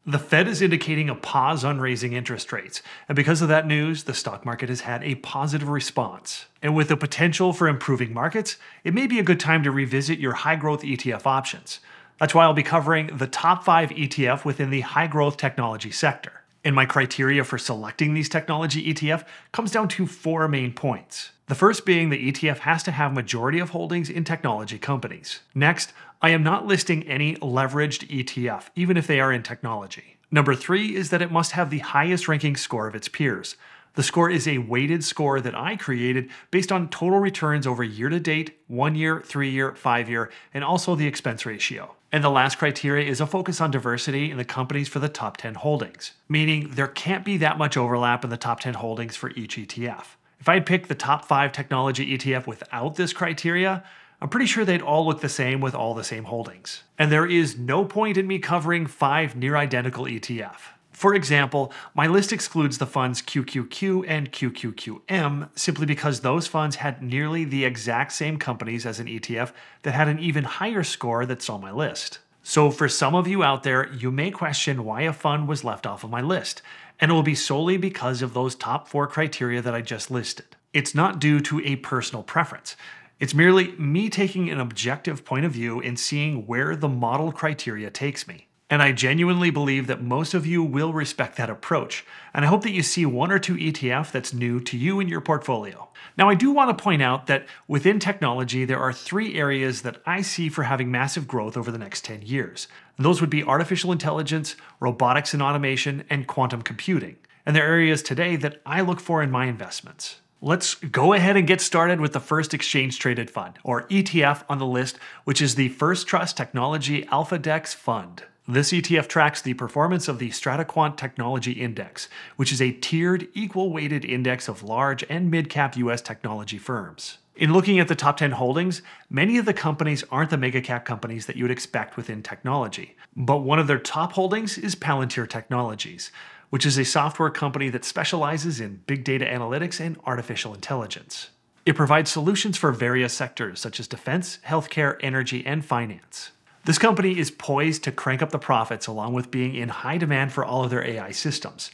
The Fed is indicating a pause on raising interest rates, and because of that news, the stock market has had a positive response. And with the potential for improving markets, it may be a good time to revisit your high growth ETF options. That's why I'll be covering the top 5 ETF within the high growth technology sector. And my criteria for selecting these technology ETF comes down to 4 main points. The first being the ETF has to have majority of holdings in technology companies. Next, I am not listing any leveraged ETF, even if they are in technology. Number 3 is that it must have the highest ranking score of its peers. The score is a weighted score that I created based on total returns over year to date, 1 year, 3 year, 5 year, and also the expense ratio. And the last criteria is a focus on diversity in the companies for the top 10 holdings, meaning there can't be that much overlap in the top 10 holdings for each ETF. If I had picked the top 5 technology ETF without this criteria, I'm pretty sure they'd all look the same with all the same holdings. And there is no point in me covering 5 near identical ETF. For example, my list excludes the funds 𝐞𝐞𝐞 and 𝐞𝐞𝐞𝐬 simply because those funds had nearly the exact same companies as an ETF that had an even higher score that's on my list. So for some of you out there, you may question why a fund was left off of my list, and it will be solely because of those top 4 criteria that I just listed. It's not due to a personal preference. It's merely me taking an objective point of view and seeing where the model criteria takes me. And I genuinely believe that most of you will respect that approach, and I hope that you see 1 or 2 ETF that's new to you in your portfolio. Now, I do want to point out that within technology, there are 3 areas that I see for having massive growth over the next 10 years. And those would be artificial intelligence, robotics and automation, and quantum computing. And they're areas today that I look for in my investments. Let's go ahead and get started with the first exchange-traded fund, or ETF on the list, which is the First Trust Technology AlphaDex Fund. This ETF tracks the performance of the StrataQuant Technology Index, which is a tiered, equal-weighted index of large and mid-cap US technology firms. In looking at the top 10 holdings, many of the companies aren't the mega-cap companies that you would expect within technology. But one of their top holdings is Palantir Technologies, which is a software company that specializes in big data analytics and artificial intelligence. It provides solutions for various sectors such as defense, healthcare, energy, and finance. This company is poised to crank up the profits along with being in high demand for all of their AI systems.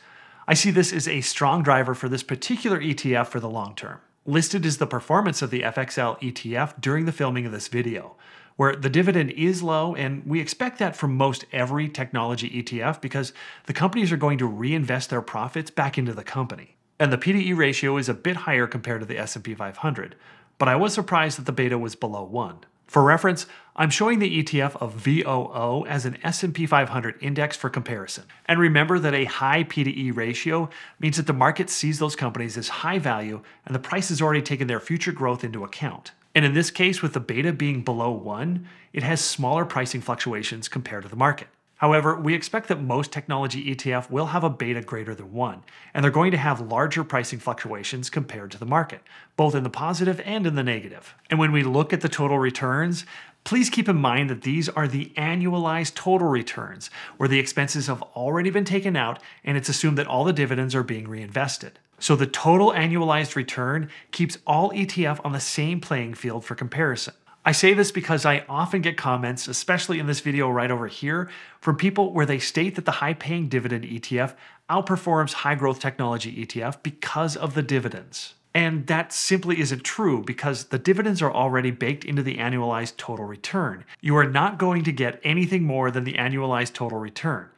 I see this as a strong driver for this particular ETF for the long term. Listed is the performance of the 𝐓𝐸 ETF during the filming of this video, where the dividend is low, and we expect that from most every technology ETF because the companies are going to reinvest their profits back into the company. And the P/E ratio is a bit higher compared to the S&P 500, but I was surprised that the beta was below 1. For reference, I'm showing the ETF of VOO as an S&P 500 index for comparison. And remember that a high P/E ratio means that the market sees those companies as high value and the price has already taken their future growth into account. And in this case, with the beta being below 1, it has smaller pricing fluctuations compared to the market. However, we expect that most technology ETF will have a beta greater than 1, and they're going to have larger pricing fluctuations compared to the market, both in the positive and in the negative. And when we look at the total returns, please keep in mind that these are the annualized total returns, where the expenses have already been taken out and it's assumed that all the dividends are being reinvested. So the total annualized return keeps all ETF on the same playing field for comparison. I say this because I often get comments, especially in this video right over here, from people where they state that the high-paying dividend ETF outperforms high-growth technology ETF because of the dividends. And that simply isn't true because the dividends are already baked into the annualized total return. You are not going to get anything more than the annualized total return.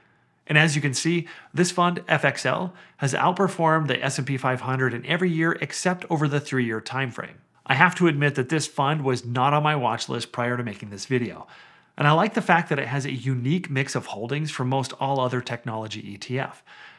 And as you can see, this fund, 𝐓𝐸, has outperformed the S&P 500 in every year except over the 3-year time frame. I have to admit that this fund was not on my watch list prior to making this video. And I like the fact that it has a unique mix of holdings from most all other technology ETF.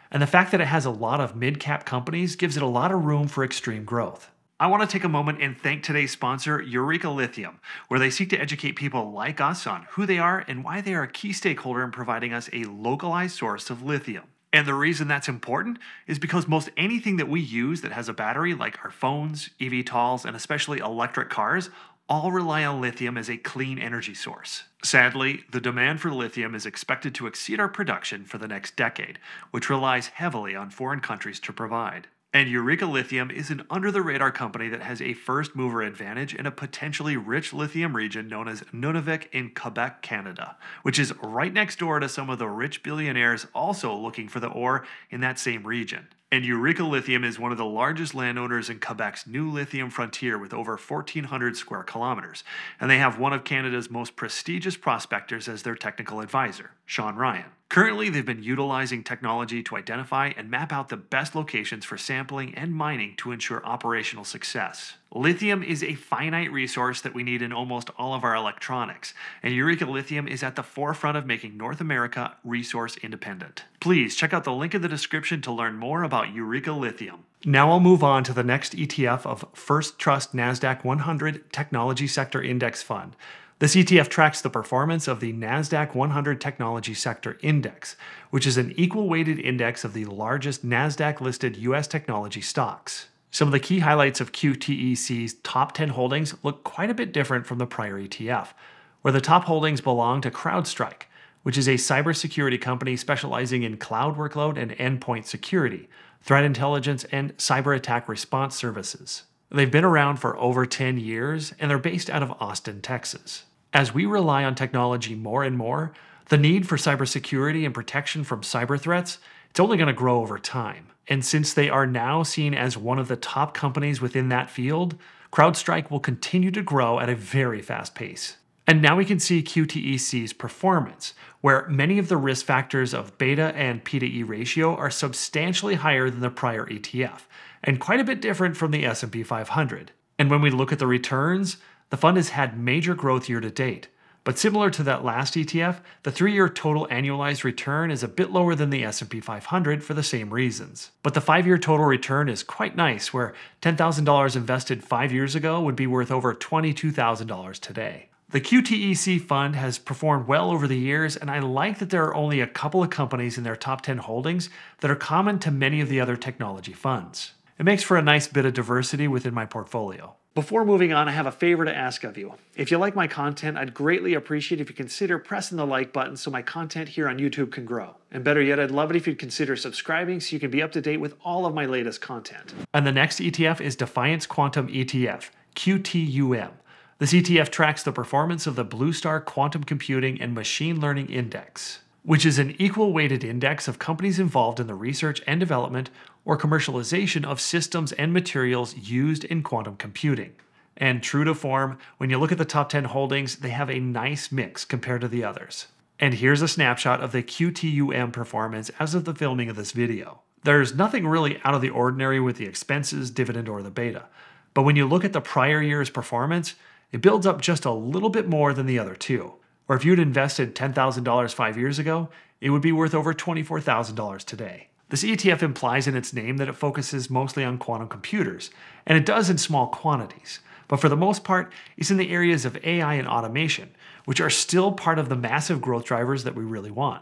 And the fact that it has a lot of mid-cap companies gives it a lot of room for extreme growth. I want to take a moment and thank today's sponsor, Eureka Lithium, where they seek to educate people like us on who they are and why they are a key stakeholder in providing us a localized source of lithium. And the reason that's important is because most anything that we use that has a battery, like our phones, eVTOLs, and especially electric cars, all rely on lithium as a clean energy source. Sadly, the demand for lithium is expected to exceed our production for the next decade, which relies heavily on foreign countries to provide. And Eureka Lithium is an under-the-radar company that has a first-mover advantage in a potentially rich lithium region known as Nunavik in Quebec, Canada, which is right next door to some of the rich billionaires also looking for the ore in that same region. And Eureka Lithium is one of the largest landowners in Quebec's new lithium frontier with over 1,400 square kilometers, and they have one of Canada's most prestigious prospectors as their technical advisor, Sean Ryan. Currently, they've been utilizing technology to identify and map out the best locations for sampling and mining to ensure operational success. Lithium is a finite resource that we need in almost all of our electronics, and Eureka Lithium is at the forefront of making North America resource independent. Please check out the link in the description to learn more about Eureka Lithium. Now I'll move on to the next ETF of First Trust NASDAQ 100 Technology Sector Index Fund. This ETF tracks the performance of the NASDAQ 100 Technology Sector Index, which is an equal-weighted index of the largest NASDAQ-listed U.S. technology stocks. Some of the key highlights of QTEC's top 10 holdings look quite a bit different from the prior ETF, where the top holdings belong to CrowdStrike, which is a cybersecurity company specializing in cloud workload and endpoint security, threat intelligence, and cyber attack response services. They've been around for over 10 years, and they're based out of Austin, Texas. As we rely on technology more and more, the need for cybersecurity and protection from cyber threats, it's only going to grow over time. And since they are now seen as one of the top companies within that field, CrowdStrike will continue to grow at a very fast pace. And now we can see QTEC's performance, where many of the risk factors of beta and P/E ratio are substantially higher than the prior ETF, and quite a bit different from the S&P 500. And when we look at the returns, the fund has had major growth year to date. But similar to that last ETF, the 3-year total annualized return is a bit lower than the S&P 500 for the same reasons. But the 5-year total return is quite nice, where $10,000 invested 5 years ago would be worth over $22,000 today. The QTEC fund has performed well over the years, and I like that there are only a couple of companies in their top 10 holdings that are common to many of the other technology funds. It makes for a nice bit of diversity within my portfolio. Before moving on, I have a favor to ask of you. If you like my content, I'd greatly appreciate if you consider pressing the like button so my content here on YouTube can grow. And better yet, I'd love it if you'd consider subscribing so you can be up to date with all of my latest content. And the next ETF is Defiance Quantum ETF, QTUM. This ETF tracks the performance of the Blue Star Quantum Computing and Machine Learning Index, which is an equal-weighted index of companies involved in the research and development or commercialization of systems and materials used in quantum computing. And true to form, when you look at the top 10 holdings, they have a nice mix compared to the others. And here's a snapshot of the QTUM performance as of the filming of this video. There's nothing really out of the ordinary with the expenses, dividend, or the beta. But when you look at the prior year's performance, it builds up just a little bit more than the other two. Or if you'd invested $10,000 5 years ago, it would be worth over $24,000 today. This ETF implies in its name that it focuses mostly on quantum computers, and it does in small quantities. But for the most part, it's in the areas of AI and automation, which are still part of the massive growth drivers that we really want.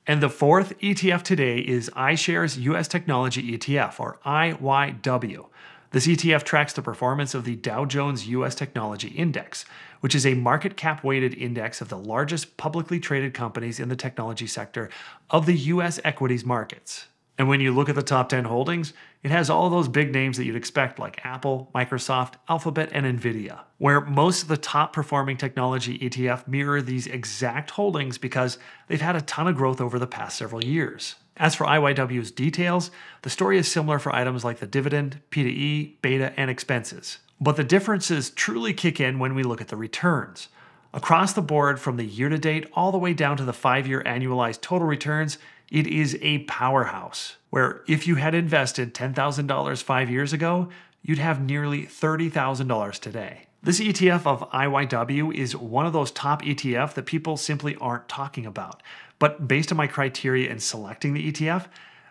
And the fourth ETF today is iShares US Technology ETF, or IYW. This ETF tracks the performance of the Dow Jones US Technology Index, which is a market cap weighted index of the largest publicly traded companies in the technology sector of the US equities markets. And when you look at the top 10 holdings, it has all of those big names that you'd expect like Apple, Microsoft, Alphabet, and Nvidia, where most of the top performing technology ETF mirror these exact holdings because they've had a ton of growth over the past several years. As for IYW's details, the story is similar for items like the dividend, P/E, beta, and expenses. But the differences truly kick in when we look at the returns. Across the board from the year-to-date all the way down to the 5-year annualized total returns, it is a powerhouse, where if you had invested $10,000 5 years ago, you'd have nearly $30,000 today. This ETF of IYW is one of those top ETF that people simply aren't talking about. But based on my criteria in selecting the ETF,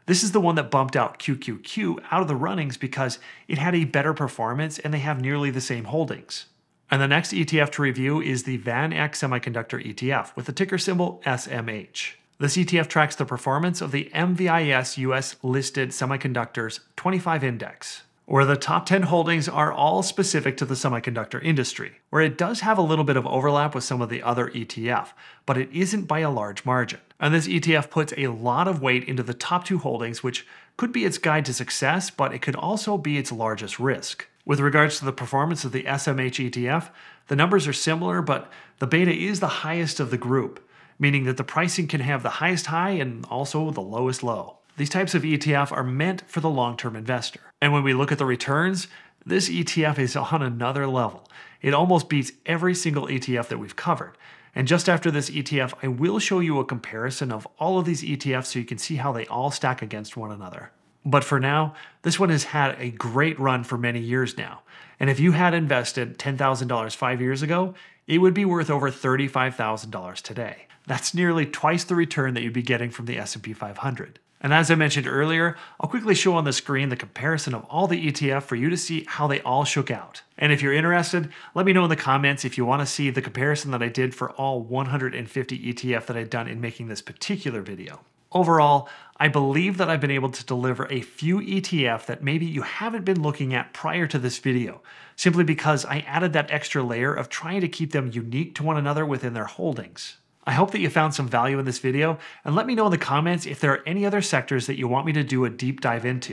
this is the one that bumped out QQQ out of the runnings because it had a better performance and they have nearly the same holdings. And the next ETF to review is the VanEck Semiconductor ETF with the ticker symbol SMH. This ETF tracks the performance of the MVIS US listed semiconductors 25 index, where the top 10 holdings are all specific to the semiconductor industry, where it does have a little bit of overlap with some of the other ETF, but it isn't by a large margin. And this ETF puts a lot of weight into the top 2 holdings, which could be its guide to success, but it could also be its largest risk. With regards to the performance of the SMH ETF, the numbers are similar, but the beta is the highest of the group, meaning that the pricing can have the highest high and also the lowest low. These types of ETF are meant for the long-term investor. And when we look at the returns, this ETF is on another level. It almost beats every single ETF that we've covered. And just after this ETF, I will show you a comparison of all of these ETFs so you can see how they all stack against one another. But for now, this one has had a great run for many years now. And if you had invested $10,000 5 years ago, it would be worth over $35,000 today. That's nearly twice the return that you'd be getting from the S&P 500. And as I mentioned earlier, I'll quickly show on the screen the comparison of all the ETF for you to see how they all shook out. And if you're interested, let me know in the comments if you want to see the comparison that I did for all 150 ETF that I've done in making this particular video. Overall, I believe that I've been able to deliver a few ETF that maybe you haven't been looking at prior to this video, simply because I added that extra layer of trying to keep them unique to one another within their holdings. I hope that you found some value in this video, and let me know in the comments if there are any other sectors that you want me to do a deep dive into.